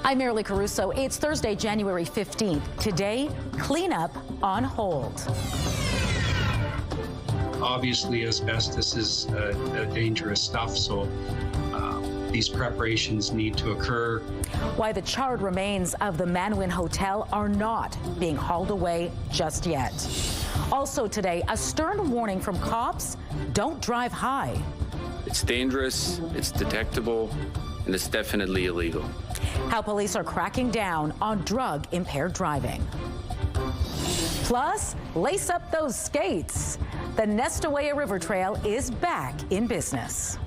I'm Marilee Caruso. It's Thursday, January 15th. Today, cleanup on hold. Obviously, asbestos is dangerous stuff, so these preparations need to occur. Why the charred remains of the Manwin Hotel are not being hauled away just yet. Also today, a stern warning from cops: don't drive high. It's dangerous, it's detectable, and it's definitely illegal. How police are cracking down on drug-impaired driving. Plus, lace up those skates. The Nestawaya River Trail is back in business.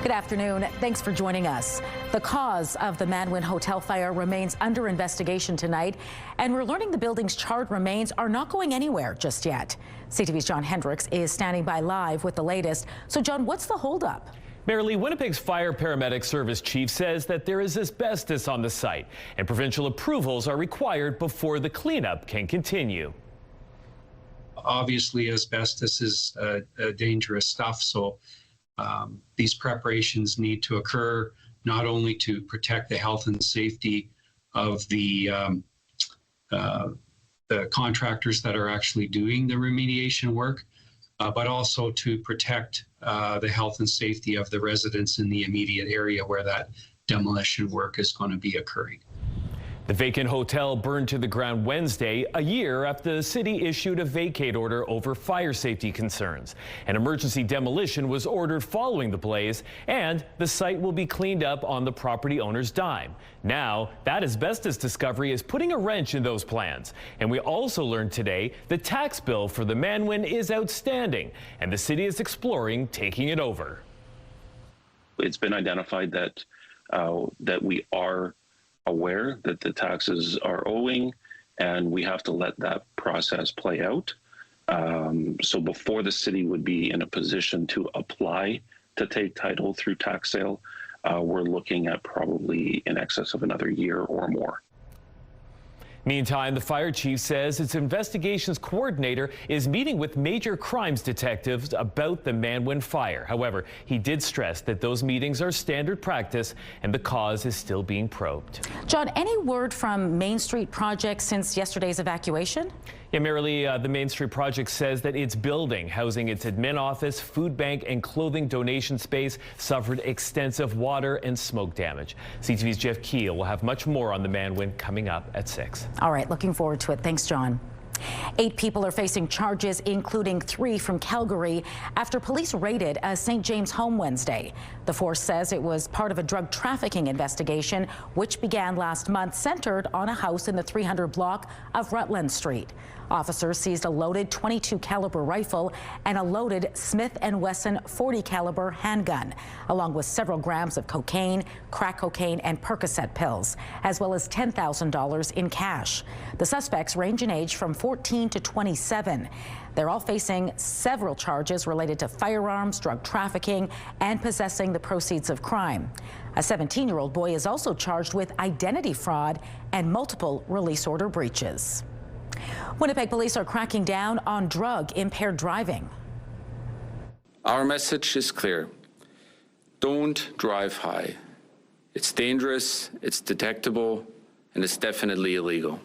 Good afternoon. Thanks for joining us. The cause of the Manwin Hotel fire remains under investigation tonight, and we're learning the building's charred remains are not going anywhere just yet. CTV's John Hendricks is standing by live with the latest. So, John, what's the holdup? Marilee, Winnipeg's Fire Paramedic Service Chief says that there is asbestos on the site, and provincial approvals are required before the cleanup can continue. Obviously, asbestos is dangerous stuff, so these preparations need to occur not only to protect the health and safety of the contractors that are actually doing the remediation work, but also to protect the health and safety of the residents in the immediate area where that demolition work is going to be occurring. The vacant hotel burned to the ground Wednesday, a year after the city issued a vacate order over fire safety concerns. An emergency demolition was ordered following the blaze, and the site will be cleaned up on the property owner's dime. Now, that asbestos discovery is putting a wrench in those plans. And we also learned today the tax bill for the Manwin is outstanding, and the city is exploring taking it over. It's been identified that we are aware that the taxes are owing, and we have to let that process play out. So before the city would be in a position to apply to take title through tax sale, we're looking at probably in excess of another year or more. Meantime, the fire chief says its investigations coordinator is meeting with major crimes detectives about the Manwin fire. However, he did stress that those meetings are standard practice and the cause is still being probed. John, any word from Main Street Project since yesterday's evacuation? Yeah, Marilee, the Main Street Project says that its building housing its admin office, food bank and clothing donation space suffered extensive water and smoke damage. CTV's Jeff Keel will have much more on the Manwin coming up at 6. All right, looking forward to it. Thanks, John. 8 people are facing charges, including 3 from Calgary, after police raided a St. James home Wednesday. The force says it was part of a drug trafficking investigation, which began last month, centered on a house in the 300 block of Rutland Street. Officers seized a loaded .22 caliber rifle and a loaded Smith & Wesson .40 caliber handgun, along with several grams of cocaine, crack cocaine, and Percocet pills, as well as $10,000 in cash. The suspects range in age from 14 to 27. They're all facing several charges related to firearms, drug trafficking, and possessing the proceeds of crime. A 17-year-old boy is also charged with identity fraud and multiple release order breaches. Winnipeg police are cracking down on drug-impaired driving. Our message is clear. Don't drive high. It's dangerous, it's detectable, and it's definitely illegal.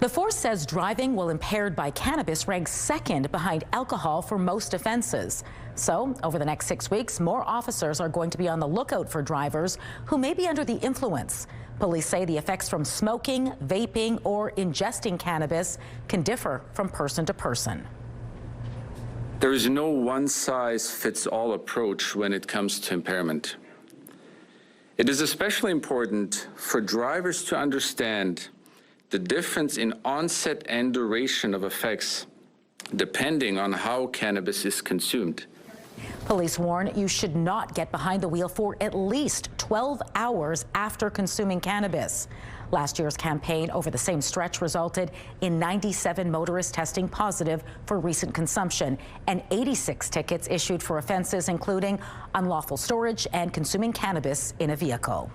The force says driving while impaired by cannabis ranks second behind alcohol for most offenses. So, over the next 6 weeks, more officers are going to be on the lookout for drivers who may be under the influence. Police say the effects from smoking, vaping, or ingesting cannabis can differ from person to person. There is no one-size-fits-all approach when it comes to impairment. It is especially important for drivers to understand the difference in onset and duration of effects depending on how cannabis is consumed. Police warn you should not get behind the wheel for at least 12 hours after consuming cannabis. Last year's campaign over the same stretch resulted in 97 motorists testing positive for recent consumption and 86 tickets issued for offenses including unlawful storage and consuming cannabis in a vehicle.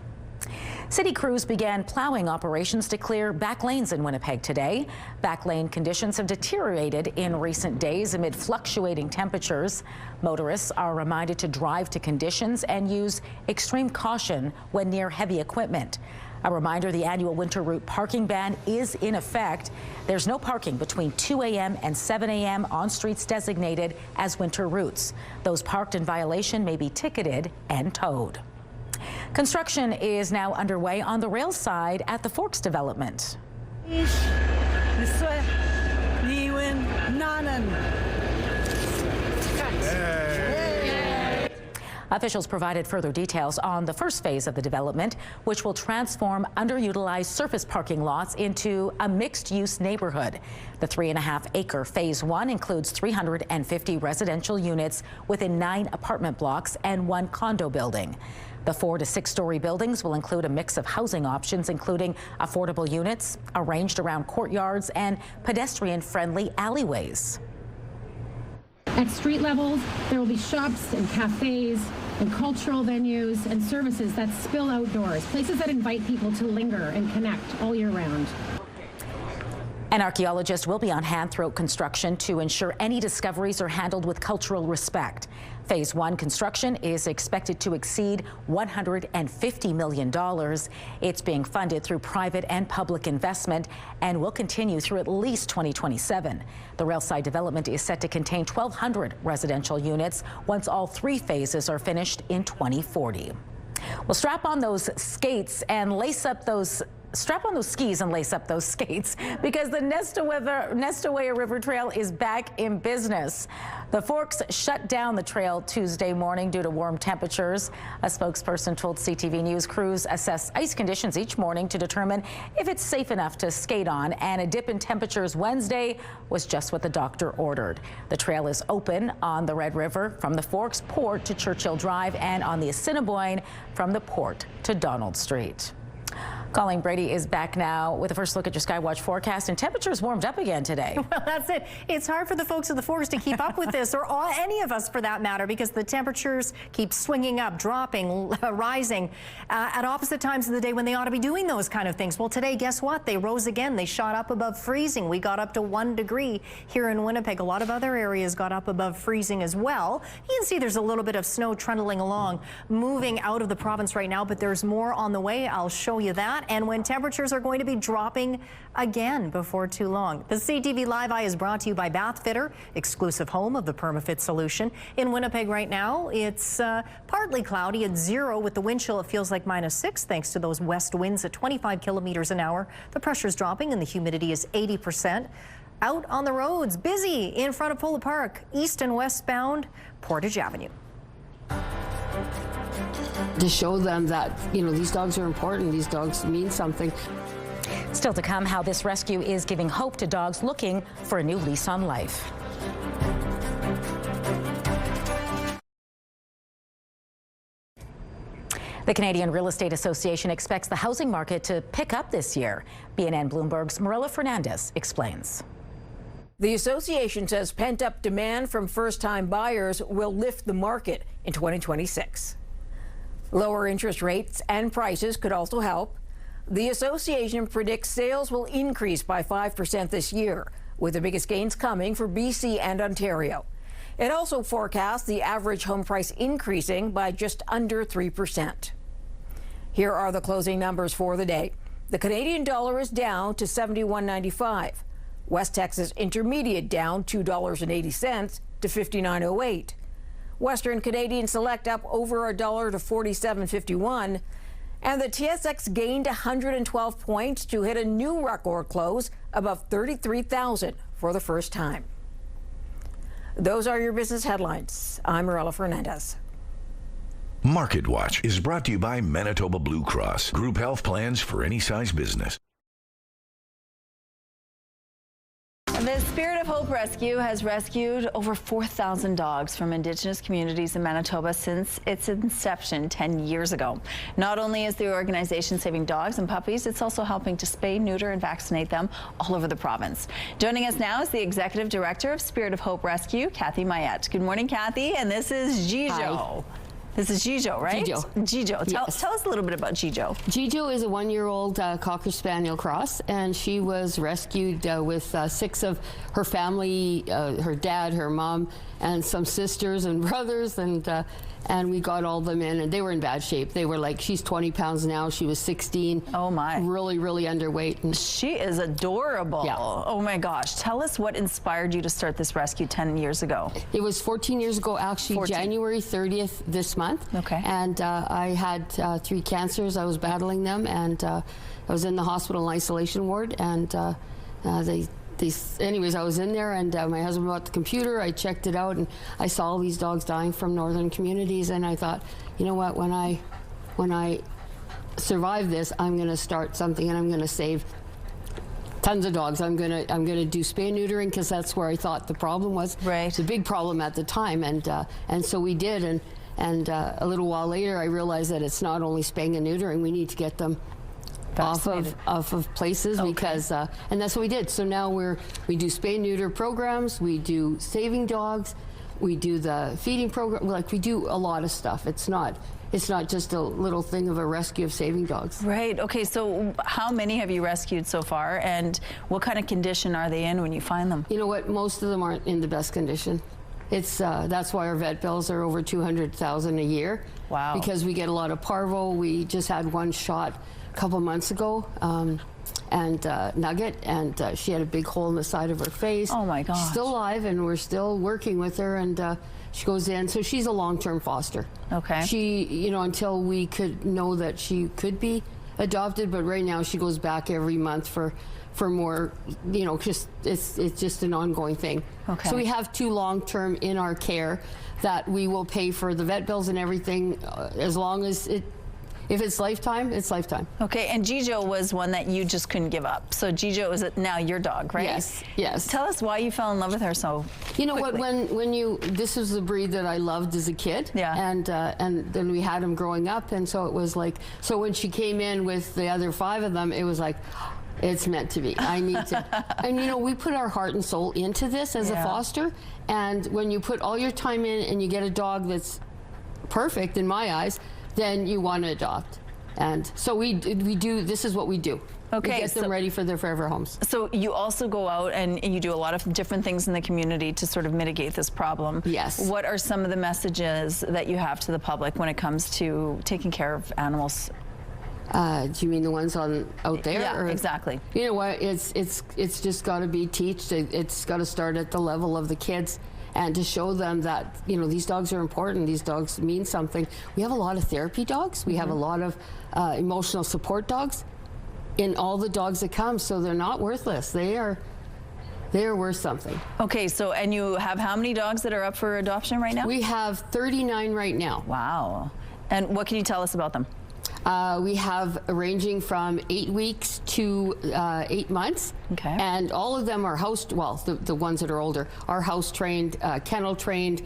City crews began plowing operations to clear back lanes in Winnipeg today. Back lane conditions have deteriorated in recent days amid fluctuating temperatures. Motorists are reminded to drive to conditions and use extreme caution when near heavy equipment. A reminder, the annual winter route parking ban is in effect. There's no parking between 2 a.m. and 7 a.m. on streets designated as winter routes. Those parked in violation may be ticketed and towed. Construction is now underway on the Railside at the Forks development. Officials provided further details on the first phase of the development, which will transform underutilized surface parking lots into a mixed-use neighborhood. The 3.5-acre Phase 1 includes 350 residential units within 9 apartment blocks and 1 condo building. The 4- to 6-story buildings will include a mix of housing options, including affordable units arranged around courtyards and pedestrian-friendly alleyways. At street levels, there will be shops and cafes and cultural venues and services that spill outdoors, places that invite people to linger and connect all year round. An archaeologist will be on hand throughout construction to ensure any discoveries are handled with cultural respect. Phase 1 construction is expected to exceed $150 million. It's being funded through private and public investment and will continue through at least 2027. The Railside development is set to contain 1,200 residential units once all 3 phases are finished in 2040. Well, strap on those skis and lace up those skates because the Nestawaya River Trail is back in business. The Forks shut down the trail Tuesday morning due to warm temperatures. A spokesperson told CTV News crews assess ice conditions each morning to determine if it's safe enough to skate on, and a dip in temperatures Wednesday was just what the doctor ordered. The trail is open on the Red River from the Forks Port to Churchill Drive and on the Assiniboine from the Port to Donald Street. Colleen Brady is back now with a first look at your Skywatch forecast, and temperatures warmed up again today. Well, that's it. It's hard for the folks at the Forks to keep up with this, or any of us for that matter, because the temperatures keep swinging up, dropping, rising at opposite times of the day when they ought to be doing those kind of things. Well, today, guess what? They rose again. They shot up above freezing. We got up to 1 degree here in Winnipeg. A lot of other areas got up above freezing as well. You can see there's a little bit of snow trundling along, moving out of the province right now, but there's more on the way. I'll show you that. And when temperatures are going to be dropping again before too long. The CTV Live Eye is brought to you by Bath Fitter, exclusive home of the PermaFit solution. In Winnipeg right now, it's partly cloudy at 0 with the wind chill. It feels like -6 thanks to those west winds at 25 kilometers an hour. The pressure's dropping and the humidity is 80%. Out on the roads, busy in front of Polo Park, east and westbound Portage Avenue. To show them that, you know, these dogs are important, these dogs mean something. Still to come, how this rescue is giving hope to dogs looking for a new lease on life. The Canadian Real Estate Association expects the housing market to pick up this year. BNN Bloomberg's Marilla Fernandez explains. The association says pent-up demand from first-time buyers will lift the market in 2026. Lower interest rates and prices could also help. The association predicts sales will increase by 5% this year, with the biggest gains coming for BC and Ontario. It also forecasts the average home price increasing by just under 3%. Here are the closing numbers for the day. The Canadian dollar is down to $71.95. West Texas Intermediate down $2.80 to $59.08. Western Canadian Select up over $1 to $47.51. And the TSX gained 112 points to hit a new record close above 33,000 for the first time. Those are your business headlines. I'm Marilla Fernandez. Market Watch is brought to you by Manitoba Blue Cross. Group health plans for any size business. The Spirit of Hope Rescue has rescued over 4,000 dogs from Indigenous communities in Manitoba since its inception 10 years ago. Not only is the organization saving dogs and puppies, it's also helping to spay, neuter, and vaccinate them all over the province. Joining us now is the Executive Director of Spirit of Hope Rescue, Kathy Mayette. Good morning, Kathy, and this is Gijo. Hi. This is Jijo, right? Jijo. Jijo. Tell us a little bit about Jijo. Jijo is a 1-year-old Cocker Spaniel cross, and she was rescued with 6 of her family, her dad, her mom, and some sisters and brothers, and we got all of them in, and they were in bad shape. They were like, she's 20 pounds now, she was 16. Oh my. Really, really underweight. And she is adorable. Yeah. Oh my gosh. Tell us what inspired you to start this rescue 10 years ago. It was 14 years ago, actually, 14. January 30th this month. Okay. And I had 3 cancers. I was battling them, and I was in the hospital isolation ward, and anyways, I was in there, and my husband bought the computer. I checked it out, and I saw all these dogs dying from northern communities, and I thought, you know what, when I survive this, I'm going to start something, and I'm going to save tons of dogs. I'm going to do spay neutering, because that's where I thought the problem was. Right. It's a big problem at the time, and so we did, and a little while later, I realized that it's not only spaying and neutering. We need to get them off of places, okay. Because and that's what we did. So now we do spay neuter programs, we do saving dogs, we do the feeding program, like we do a lot of stuff. It's not just a little thing of a rescue of saving dogs. Right. Okay, so how many have you rescued so far, and what kind of condition are they in when you find them? You know what, most of them aren't in the best condition. It's that's why our vet bills are over $200,000 a year. Wow. Because we get a lot of parvo. We just had one shot a couple months ago, and Nugget, and she had a big hole in the side of her face. Oh my gosh. She's still alive, and we're still working with her, and she goes in. So she's a long-term foster. Okay. She, you know, until we could know that she could be adopted, but right now she goes back every month for more, you know, just it's just an ongoing thing. Okay. So we have 2 long-term in our care that we will pay for the vet bills and everything as long as if it's lifetime, it's lifetime. Okay, and Jijo was one that you just couldn't give up. So Jijo is now your dog, right? Yes, yes. Tell us why you fell in love with her so You know quickly. what, this was the breed that I loved as a kid. Yeah. And then we had him growing up, and so it was like, so when she came in with the other 5 of them, it was like, it's meant to be. I need to. And you know, we put our heart and soul into this as a foster, and when you put all your time in and you get a dog that's perfect in my eyes, then you want to adopt. And so we do, this is what we do. Okay, we get them ready for their forever homes. So you also go out and you do a lot of different things in the community to sort of mitigate this problem. Yes. What are some of the messages that you have to the public when it comes to taking care of animals? Do you mean the ones out there? Yeah, or, exactly. You know what? It's just got to be taught. It's got to start at the level of the kids, and to show them that, you know, these dogs are important. These dogs mean something. We have a lot of therapy dogs. We have a lot of emotional support dogs in all the dogs that come. So they're not worthless. They are worth something. Okay, so, and you have how many dogs that are up for adoption right now? We have 39 right now. Wow. And what can you tell us about them? We have ranging from 8 weeks to 8 months. Okay. And all of them are the ones that are older are house trained, kennel trained.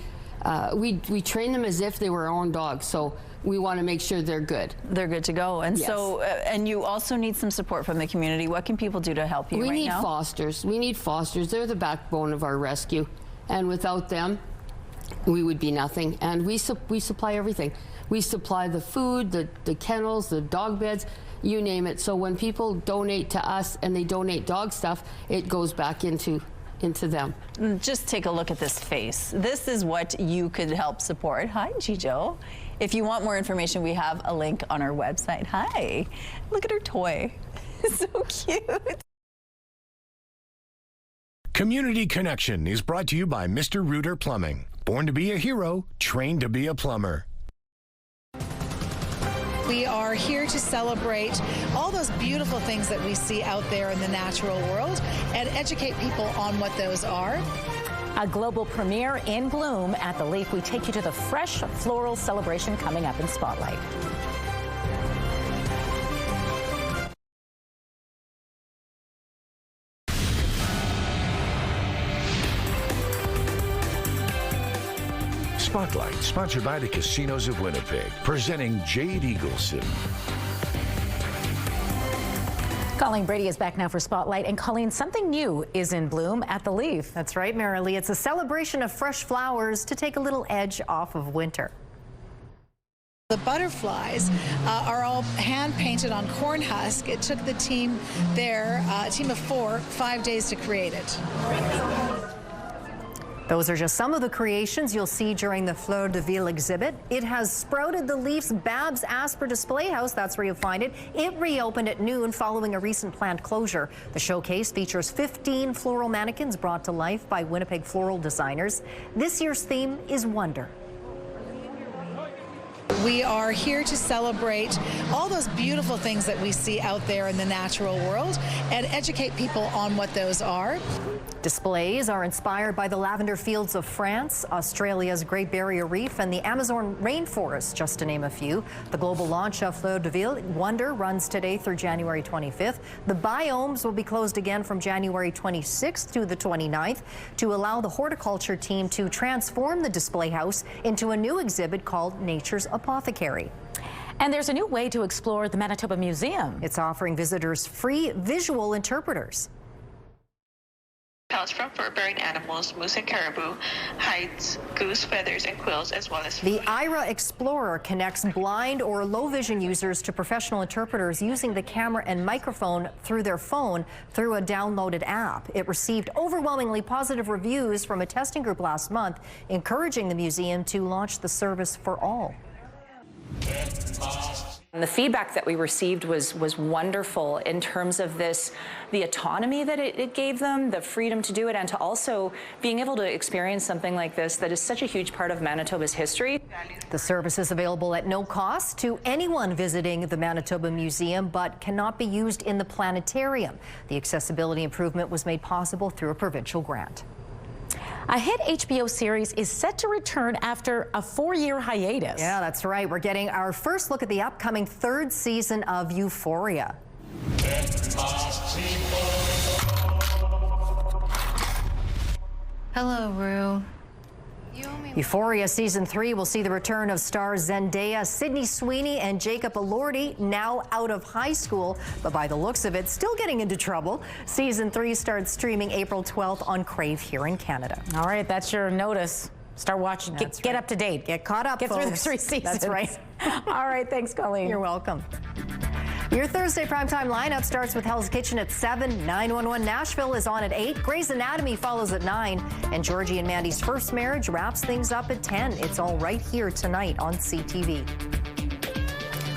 We train them as if they were our own dogs. So we want to make sure they're good. They're good to go. And yes. so, and you also need some support from the community. What can people do to help you right now? We need fosters. We need fosters. They're the backbone of our rescue. And without them, we would be nothing. And we supply everything. We supply the food, the kennels, the dog beds, you name it. So when people donate to us and they donate dog stuff, it goes back into them. Just take a look at this face. This is what you could help support. Hi, Jijo. If you want more information, we have a link on our website. Hi. Look at her toy. So cute. Community Connection is brought to you by Mr. Reuter Plumbing. Born to be a hero, trained to be a plumber. We are here to celebrate all those beautiful things that we see out there in the natural world and educate people on what those are. A global premiere in bloom at the Leaf. We take you to the fresh floral celebration coming up in Spotlight. Spotlight, sponsored by the Casinos of Winnipeg, presenting Jade Eagleson. Colleen Brady is back now for Spotlight. And Colleen, something new is in bloom at the Leaf. That's right, Marilee. It's a celebration of fresh flowers to take a little edge off of winter. The butterflies are all hand-painted on corn husk. It took the team there, a team of 4, 5 days to create it. Those are just some of the creations you'll see during the Fleur de Ville exhibit. It has Sprouted the Leaf's Babs Asper Display House. That's where you'll find it. It reopened at noon following a recent planned closure. The showcase features 15 floral mannequins brought to life by Winnipeg floral designers. This year's theme is Wonder. We are here to celebrate all those beautiful things that we see out there in the natural world and educate people on what those are. Displays are inspired by the lavender fields of France, Australia's Great Barrier Reef, and the Amazon rainforest, just to name a few. The global launch of Fleur de Ville Wonder runs today through January 25th. The biomes will be closed again from January 26th to the 29th to allow the horticulture team to transform the display house into a new exhibit called Nature's Apothecary. And there's a new way to explore the Manitoba Museum. It's offering visitors free visual interpreters. Pelts from fur-bearing animals, moose and caribou, hides, goose feathers, and quills, as well as food. The IRA Explorer connects blind or low vision users to professional interpreters using the camera and microphone through their phone through a downloaded app. It received overwhelmingly positive reviews from a testing group last month, encouraging the museum to launch the service for all. The feedback that we received was wonderful in terms of the autonomy that it gave them, the freedom to do it, and to also being able to experience something like this that is such a huge part of Manitoba's history. The service is available at no cost to anyone visiting the Manitoba Museum, but cannot be used in the planetarium. The accessibility improvement was made possible through a provincial grant. A hit HBO series is set to return after a 4-year hiatus. Yeah, that's right. We're getting our first look at the upcoming 3rd season of Euphoria. Hello, Rue. Euphoria Season 3 will see the return of stars Zendaya, Sydney Sweeney, and Jacob Elordi, now out of high school, but by the looks of it, still getting into trouble. Season 3 starts streaming April 12th on Crave here in Canada. All right, that's your notice. Start watching. Get up to date. Get caught up, Get folks. through the 3 seasons. That's right. All right, thanks, Colleen. You're welcome. Your Thursday primetime lineup starts with Hell's Kitchen at 7, 911 Nashville is on at 8, Grey's Anatomy follows at 9, and Georgie and Mandy's First Marriage wraps things up at 10. It's all right here tonight on CTV.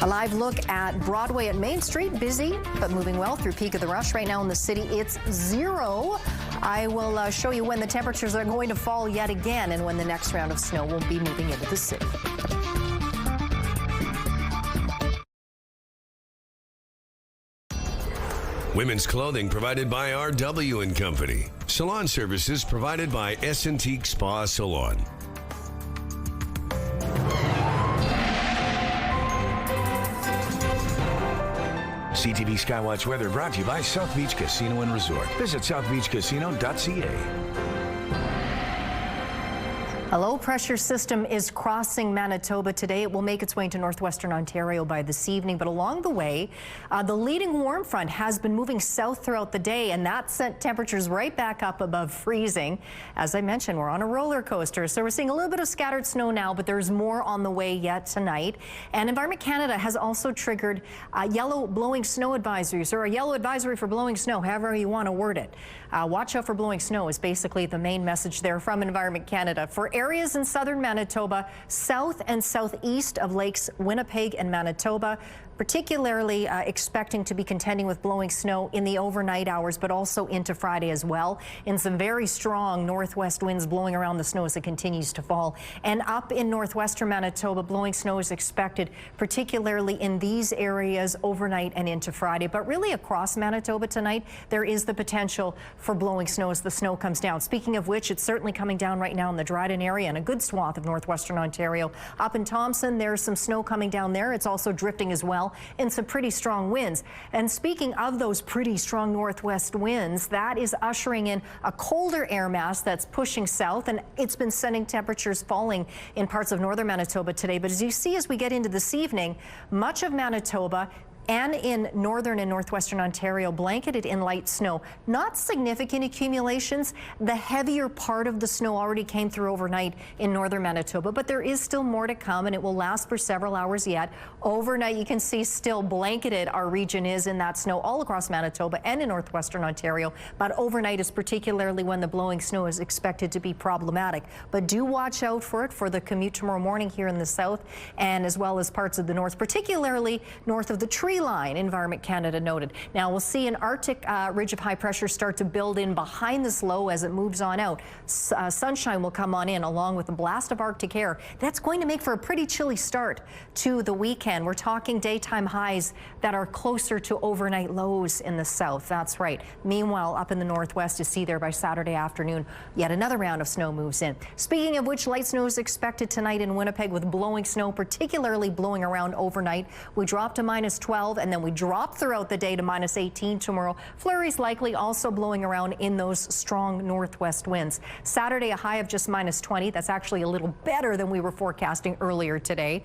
A live look at Broadway at Main Street, busy but moving well through peak of the rush. Right now in the city, it's 0. I will show you when the temperatures are going to fall yet again and when the next round of snow will be moving into the city. Women's clothing provided by R.W. & Company. Salon services provided by S&T Spa Salon. CTV Skywatch weather brought to you by South Beach Casino and Resort. Visit southbeachcasino.ca. A low-pressure system is crossing Manitoba today. It will make its way into northwestern Ontario by this evening, but along the way, the leading warm front has been moving south throughout the day, and that sent temperatures right back up above freezing. As I mentioned, we're on a roller coaster, so we're seeing a little bit of scattered snow now, but there's more on the way yet tonight. And Environment Canada has also triggered yellow blowing snow advisories, or a yellow advisory for blowing snow, however you want to word it. Watch out for blowing snow is basically the main message there from Environment Canada. For areas in southern Manitoba, south and southeast of Lakes Winnipeg and Manitoba, particularly expecting to be contending with blowing snow in the overnight hours, but also into Friday as well. And some very strong northwest winds blowing around the snow as it continues to fall. And up in northwestern Manitoba, blowing snow is expected, particularly in these areas overnight and into Friday. But really across Manitoba tonight, there is the potential for blowing snow as the snow comes down. Speaking of which, it's certainly coming down right now in the Dryden area and a good swath of northwestern Ontario. Up in Thompson, there's some snow coming down there. It's also drifting as well, and some pretty strong winds. And speaking of those pretty strong northwest winds, that is ushering in a colder air mass that's pushing south, and it's been sending temperatures falling in parts of northern Manitoba today. But as you see, as we get into this evening, much of Manitoba and in northern and northwestern Ontario, blanketed in light snow. Not significant accumulations. The heavier part of the snow already came through overnight in northern Manitoba, but there is still more to come, and it will last for several hours yet. Overnight, you can see still blanketed our region is in that snow all across Manitoba and in northwestern Ontario, but overnight is particularly when the blowing snow is expected to be problematic. But do watch out for it for the commute tomorrow morning here in the south, and as well as parts of the north, particularly north of the tree line, Environment Canada noted. Now we'll see an Arctic ridge of high pressure start to build in behind this low as it moves on out. Sunshine will come on in along with a blast of Arctic air. That's going to make for a pretty chilly start to the weekend. We're talking daytime highs that are closer to overnight lows in the south. That's right. Meanwhile, up in the northwest, you see there by Saturday afternoon, yet another round of snow moves in. Speaking of which, light snow is expected tonight in Winnipeg with blowing snow, particularly blowing around overnight. We drop to -12 and then we drop throughout the day to -18 tomorrow. Flurries likely also blowing around in those strong northwest winds. Saturday, a high of just -20. That's actually a little better than we were forecasting earlier today.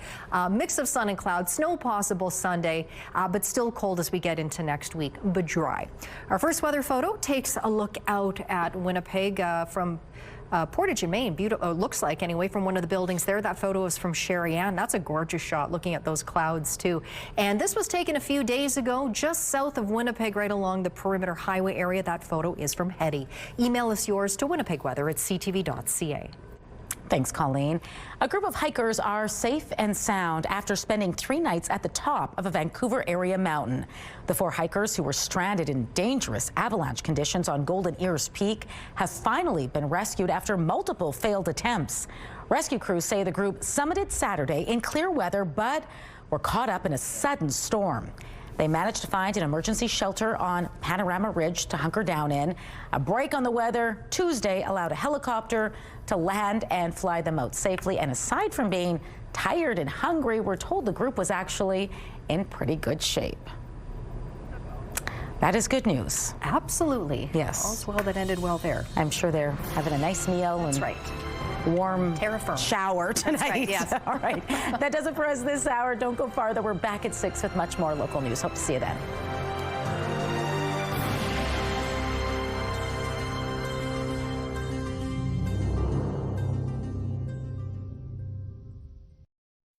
Mix of sun and clouds, snow possible Sunday, but still cold as we get into next week, but dry. Our first weather photo takes a look out at Winnipeg from Portage in Maine. Beautiful, looks like anyway, from one of the buildings there. That photo is from Sherry Ann. That's a gorgeous shot, looking at those clouds too. And this was taken a few days ago, just south of Winnipeg, right along the Perimeter Highway area. That photo is from Hetty. Email us yours to winnipegweather@ctv.ca. Thanks, Colleen. A group of hikers are safe and sound after spending 3 nights at the top of a Vancouver area mountain. The 4 hikers who were stranded in dangerous avalanche conditions on Golden Ears Peak have finally been rescued after multiple failed attempts. Rescue crews say the group summited Saturday in clear weather, but were caught up in a sudden storm. They managed to find an emergency shelter on Panorama Ridge to hunker down in. A break on the weather Tuesday allowed a helicopter to land and fly them out safely. And aside from being tired and hungry, we're told the group was actually in pretty good shape. That is good news. Absolutely. Yes. All's well that ended well there. I'm sure they're having a nice meal. That's and right. Warm Terra shower tonight. That's right, yes. All right. That does it for us this hour. Don't go farther. We're back at 6 with much more local news. Hope to see you then.